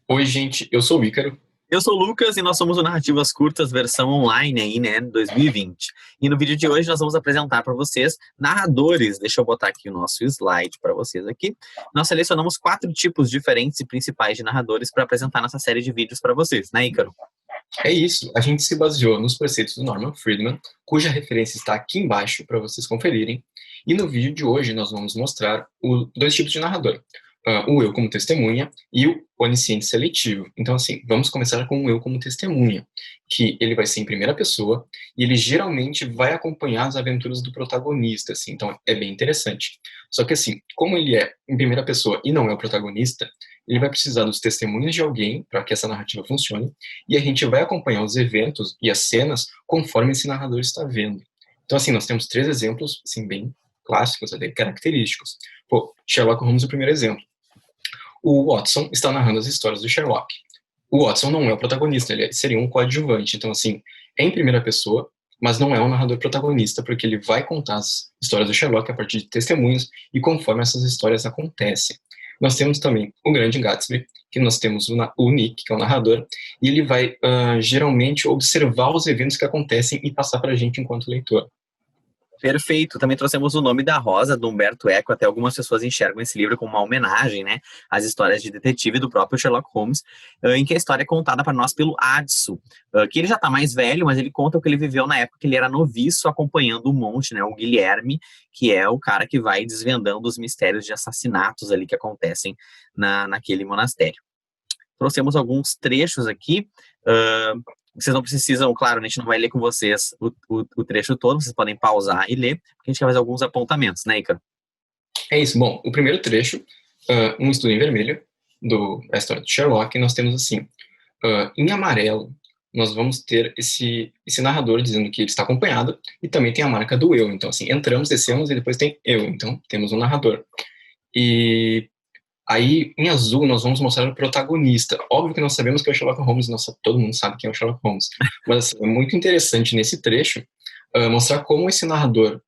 Oi, gente, eu sou o Ícaro. Eu sou o Lucas e nós somos o Narrativas Curtas versão online aí, né, 2020. E no vídeo de hoje nós vamos apresentar para vocês narradores. Deixa eu botar aqui o nosso slide para vocês aqui. Nós selecionamos 4 tipos diferentes e principais de narradores para apresentar nossa série de vídeos para vocês, né, Ícaro? É isso, a gente se baseou nos preceitos do Norman Friedman, cuja referência está aqui embaixo para vocês conferirem. E no vídeo de hoje nós vamos mostrar dois tipos de narrador. O eu como testemunha e o onisciente seletivo. Então, assim, vamos começar com o eu como testemunha, que ele vai ser em primeira pessoa e ele geralmente vai acompanhar as aventuras do protagonista, assim, então é bem interessante. Só que, assim, como ele é em primeira pessoa e não é o protagonista, ele vai precisar dos testemunhos de alguém para que essa narrativa funcione, e a gente vai acompanhar os eventos e as cenas conforme esse narrador está vendo. Então, assim, nós temos 3 exemplos, assim, bem clássicos, bem característicos. Pô, Sherlock Holmes é o primeiro exemplo. O Watson está narrando as histórias do Sherlock. O Watson não é o protagonista, ele seria um coadjuvante. Então, assim, é em primeira pessoa, mas não é um narrador protagonista, porque ele vai contar as histórias do Sherlock a partir de testemunhos e conforme essas histórias acontecem. Nós temos também o Grande Gatsby, que nós temos o Nick, que é o narrador, e ele vai geralmente observar os eventos que acontecem e passar para a gente enquanto leitor. Perfeito. Também trouxemos o Nome da Rosa, do Humberto Eco. Até algumas pessoas enxergam esse livro como uma homenagem, né, às histórias de detetive do próprio Sherlock Holmes, em que a história é contada para nós pelo Adso, que ele já está mais velho, mas ele conta o que ele viveu na época que ele era noviço, acompanhando o monge, né, o Guilherme, que é o cara que vai desvendando os mistérios de assassinatos ali que acontecem naquele monastério. Trouxemos alguns trechos aqui. Vocês não precisam, claro, a gente não vai ler com vocês o trecho todo, vocês podem pausar e ler, porque a gente quer fazer alguns apontamentos, né, Ícaro? É isso. Bom, o primeiro trecho, um estudo em vermelho, da história do Sherlock, nós temos assim, em amarelo, nós vamos ter esse narrador dizendo que ele está acompanhado e também tem a marca do eu. Então, assim, entramos, descemos e depois tem eu. Então, temos um narrador. E aí, em azul, nós vamos mostrar o protagonista. Óbvio que nós sabemos que é o Sherlock Holmes, todo mundo sabe quem é o Sherlock Holmes. Mas assim, é muito interessante nesse trecho mostrar como esse narrador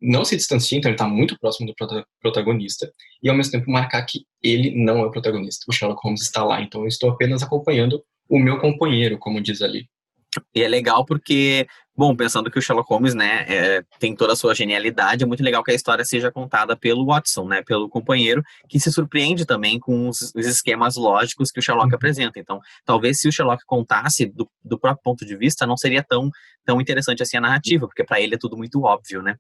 não se distancia, então ele está muito próximo do protagonista, e ao mesmo tempo marcar que ele não é o protagonista. O Sherlock Holmes está lá, então eu estou apenas acompanhando o meu companheiro, como diz ali. E é legal porque, bom, pensando que o Sherlock Holmes, né, tem toda a sua genialidade, é muito legal que a história seja contada pelo Watson, né, pelo companheiro, que se surpreende também com os esquemas lógicos que o Sherlock Uhum. apresenta. Então, talvez se o Sherlock contasse do próprio ponto de vista, não seria tão interessante assim a narrativa, porque para ele é tudo muito óbvio, né?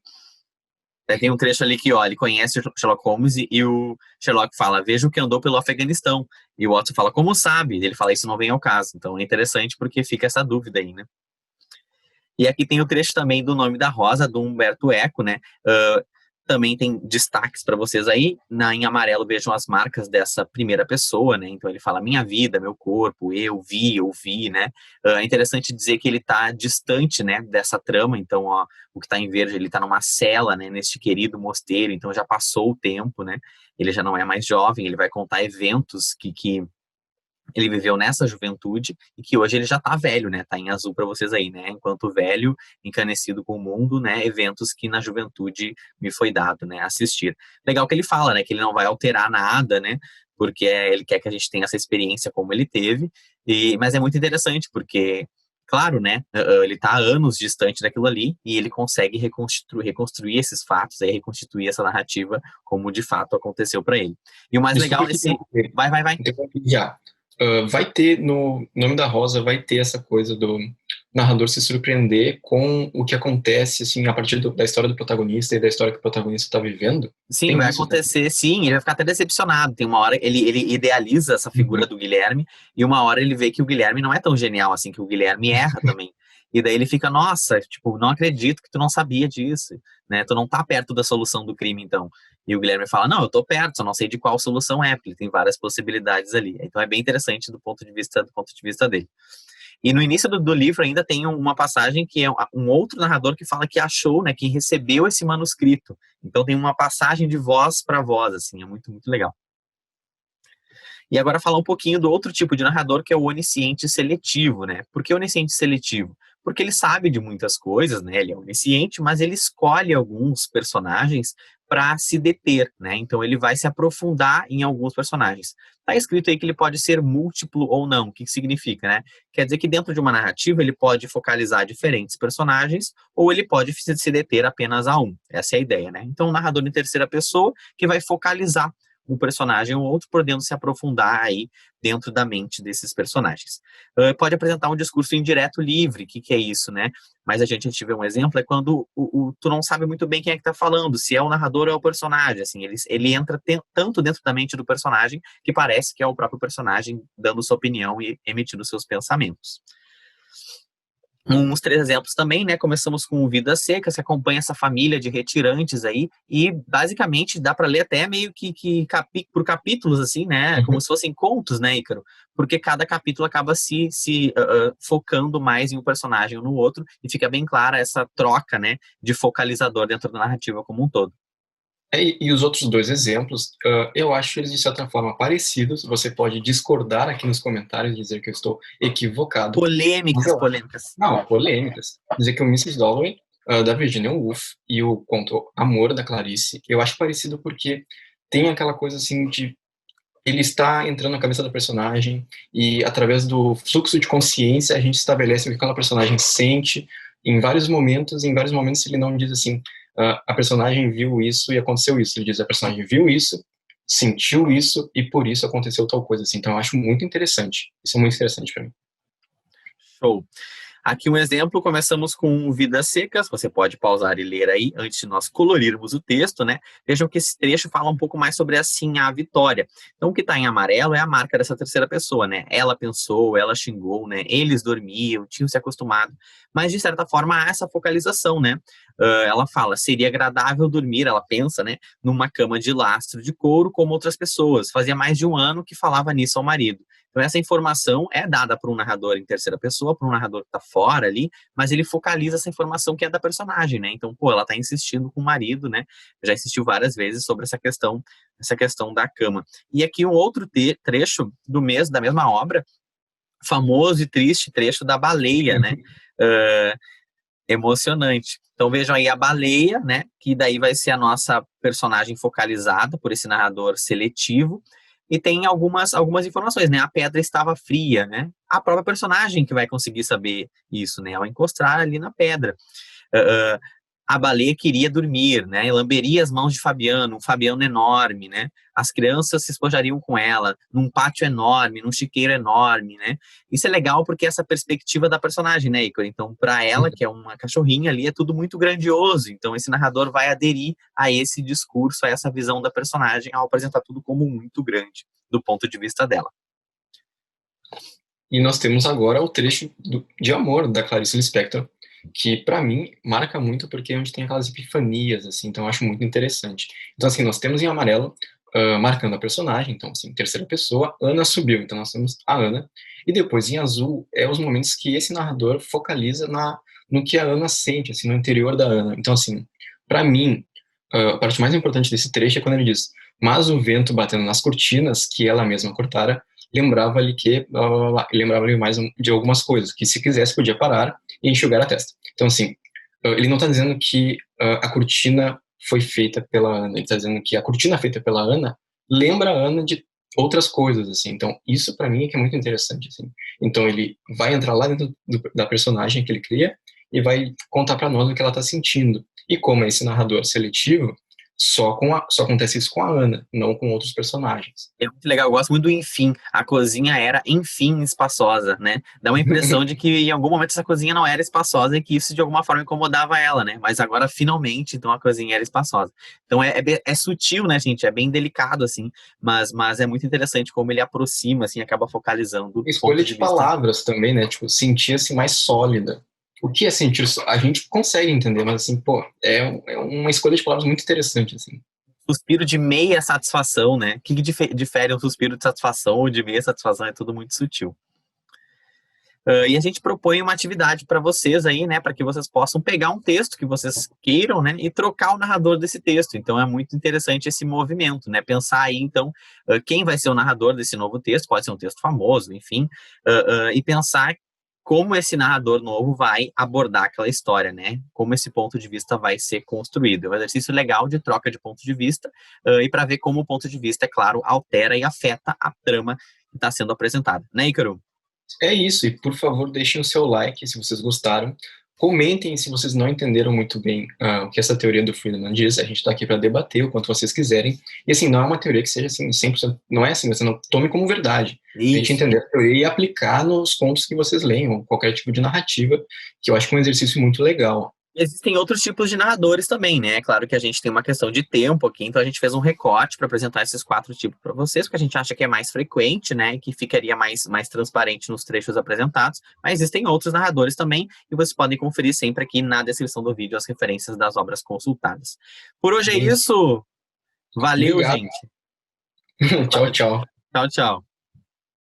Tem um trecho ali que, ó, ele conhece o Sherlock Holmes e o Sherlock fala, veja o que andou pelo Afeganistão. E o Watson fala, como sabe? Ele fala, isso não vem ao caso. Então é interessante porque fica essa dúvida aí, né? E aqui tem o trecho também do Nome da Rosa, do Humberto Eco, né? Também tem destaques para vocês aí. Em amarelo vejam as marcas dessa primeira pessoa, né? Então ele fala minha vida, meu corpo, eu vi, né? É interessante dizer que ele está distante, né, dessa trama. Então, ó, o que está em verde, ele está numa cela, né, neste querido mosteiro. Então já passou o tempo, né? Ele já não é mais jovem. Ele vai contar eventos que ele viveu nessa juventude e que hoje ele já tá velho, né? Tá em azul para vocês aí, né? Enquanto velho, encanecido com o mundo, né? Eventos que na juventude me foi dado, né? Assistir. Legal que ele fala, né? Que ele não vai alterar nada, né? Porque ele quer que a gente tenha essa experiência como ele teve. Mas é muito interessante porque, claro, né? Ele tá há anos distante daquilo ali e ele consegue reconstruir esses fatos, aí reconstituir essa narrativa como de fato aconteceu para ele. E o mais legal Desculpa te nesse, interromper, vai. interrompi já. Vai ter no Nome da Rosa, vai ter essa coisa do narrador se surpreender com o que acontece, assim, a partir da história do protagonista e da história que o protagonista está vivendo. Sim, Tem vai isso também. acontecer, sim, ele vai ficar até decepcionado. Tem uma hora, ele idealiza essa figura Uhum. do Guilherme, e uma hora ele vê que o Guilherme não é tão genial assim, que o Guilherme erra também. E daí ele fica, nossa, tipo, não acredito que tu não sabia disso, né? Tu não tá perto da solução do crime, então. E o Guilherme fala, não, eu tô perto, só não sei de qual solução é, porque ele tem várias possibilidades ali. Então é bem interessante do ponto de vista dele. E no início do livro ainda tem uma passagem que é um outro narrador que fala que achou, né, que recebeu esse manuscrito. Então tem uma passagem de voz para voz, assim, é muito, muito legal. E agora falar um pouquinho do outro tipo de narrador, que é o onisciente seletivo, né? Por que onisciente seletivo? porque ele sabe de muitas coisas, né? Ele é onisciente, mas ele escolhe alguns personagens para se deter, né? Então ele vai se aprofundar em alguns personagens. Tá escrito aí que ele pode ser múltiplo ou não. O que significa, né? Quer dizer que dentro de uma narrativa ele pode focalizar diferentes personagens ou ele pode se deter apenas a um. Essa é a ideia, né? Então, um narrador em terceira pessoa que vai focalizar um personagem ou outro, podendo se aprofundar aí dentro da mente desses personagens. Pode apresentar um discurso indireto livre, o que é isso, né? Mas a gente vê um exemplo, é quando tu não sabe muito bem quem é que tá falando, se é o narrador ou é o personagem, assim, ele entra tanto dentro da mente do personagem, que parece que é o próprio personagem dando sua opinião e emitindo seus pensamentos. Uns 3 exemplos também, né? Começamos com Vidas Secas, que acompanha essa família de retirantes aí, e basicamente dá para ler até meio que por capítulos, assim, né? Como se fossem contos, né, Ícaro? Porque cada capítulo acaba se focando mais em um personagem ou no outro, e fica bem clara essa troca, né, de focalizador dentro da narrativa como um todo. E os outros 2 exemplos, eu acho eles de certa forma parecidos. Você pode discordar aqui nos comentários, dizer que eu estou equivocado. Polêmicas. Não, polêmicas. Dizer que o Mrs. Dalloway, da Virginia Woolf, e o conto Amor, da Clarice, eu acho parecido porque tem aquela coisa assim de ele está entrando na cabeça do personagem e através do fluxo de consciência a gente estabelece o que aquela personagem sente em vários momentos. Em vários momentos ele não diz assim, a personagem viu isso e aconteceu isso. Ele diz, a personagem viu isso, sentiu isso e por isso aconteceu tal coisa. Assim. Então eu acho muito interessante. Isso é muito interessante para mim. Show. Aqui um exemplo, começamos com Vidas Secas, você pode pausar e ler aí antes de nós colorirmos o texto, né? Vejam que esse trecho fala um pouco mais sobre assim a vitória. Então o que está em amarelo é a marca dessa terceira pessoa, né? Ela pensou, ela xingou, né? Eles dormiam, tinham se acostumado. Mas de certa forma há essa focalização, né? Ela fala, seria agradável dormir, ela pensa, né? Numa cama de lastro de couro como outras pessoas. Fazia mais de 1 ano que falava nisso ao marido. Então, essa informação é dada para um narrador em terceira pessoa, para um narrador que está fora ali, mas ele focaliza essa informação que é da personagem, né? Então, ela está insistindo com o marido, né? Já insistiu várias vezes sobre essa questão da cama. E aqui um outro trecho da mesma obra, famoso e triste trecho da baleia, né? Emocionante. Então vejam aí a baleia, né? Que daí vai ser a nossa personagem focalizada por esse narrador seletivo. E tem algumas informações, né? A pedra estava fria, né? A própria personagem que vai conseguir saber isso, né? Ao encostar ali na pedra. A baleia queria dormir, né? E lamberia as mãos de Fabiano, um Fabiano enorme, né? As crianças se espojariam com ela, num pátio enorme, num chiqueiro enorme, né? Isso é legal porque essa perspectiva da personagem, né, Ícaro? Então, para ela, que é uma cachorrinha ali, é tudo muito grandioso. Então, esse narrador vai aderir a esse discurso, a essa visão da personagem, ao apresentar tudo como muito grande, do ponto de vista dela. E nós temos agora o trecho de Amor, da Clarice Lispector, que para mim marca muito porque a gente tem aquelas epifanias, assim, então eu acho muito interessante. Então, assim, nós temos em amarelo, marcando a personagem, então, assim, terceira pessoa, Ana subiu, então nós temos a Ana, e depois em azul é os momentos que esse narrador focaliza no que a Ana sente, assim, no interior da Ana. Então, assim, para mim, a parte mais importante desse trecho é quando ele diz, mas o vento batendo nas cortinas, que ela mesma cortara, lembrava-lhe que, lembrava-lhe mais de algumas coisas, que se quisesse podia parar e enxugar a testa. Então, assim, ele não está dizendo que a cortina foi feita pela Ana, ele está dizendo que a cortina feita pela Ana lembra a Ana de outras coisas, assim. Então, isso para mim é que é muito interessante, assim. Então, ele vai entrar lá dentro da personagem que ele cria e vai contar para nós o que ela está sentindo. E como é esse narrador seletivo, só acontece isso com a Ana, não com outros personagens. É muito legal, eu gosto muito do enfim. A cozinha era, enfim, espaçosa, né? Dá uma impressão de que em algum momento essa cozinha não era espaçosa e que isso de alguma forma incomodava ela, né? Mas agora, finalmente, então a cozinha era espaçosa. Então é sutil, né, gente? É bem delicado, assim, mas é muito interessante como ele aproxima, assim, acaba focalizando. Escolha de palavras também, né? Tipo, sentir-se mais sólida. O que é sentir? A gente consegue entender, mas assim, pô, é uma escolha de palavras muito interessante, assim. Suspiro de meia satisfação, né? O que difere um suspiro de satisfação ou de meia satisfação? É tudo muito sutil. E a gente propõe uma atividade para vocês aí, né? Para que vocês possam pegar um texto que vocês queiram, né? E trocar o narrador desse texto. Então é muito interessante esse movimento, né? Pensar aí, então, quem vai ser o narrador desse novo texto, pode ser um texto famoso, enfim, e pensar como esse narrador novo vai abordar aquela história, né? Como esse ponto de vista vai ser construído. É um exercício legal de troca de ponto de vista e para ver como o ponto de vista, é claro, altera e afeta a trama que está sendo apresentada, né, Ícaro? É isso, e por favor, deixem o seu like se vocês gostaram. Comentem se vocês não entenderam muito bem o que essa teoria do Friedman diz. A gente está aqui para debater o quanto vocês quiserem. E assim, não é uma teoria que seja assim, 100%, não é assim, você não tome como verdade. Isso. A gente entender a teoria e aplicar nos contos que vocês leem, ou qualquer tipo de narrativa, que eu acho que é um exercício muito legal. Existem outros tipos de narradores também, né? Claro que a gente tem uma questão de tempo aqui, então a gente fez um recorte para apresentar esses 4 tipos para vocês, porque a gente acha que é mais frequente, né? E que ficaria mais transparente nos trechos apresentados. Mas existem outros narradores também, e vocês podem conferir sempre aqui na descrição do vídeo as referências das obras consultadas. Por hoje é isso. Valeu, Obrigado. gente. Tchau, tchau. Tchau, tchau.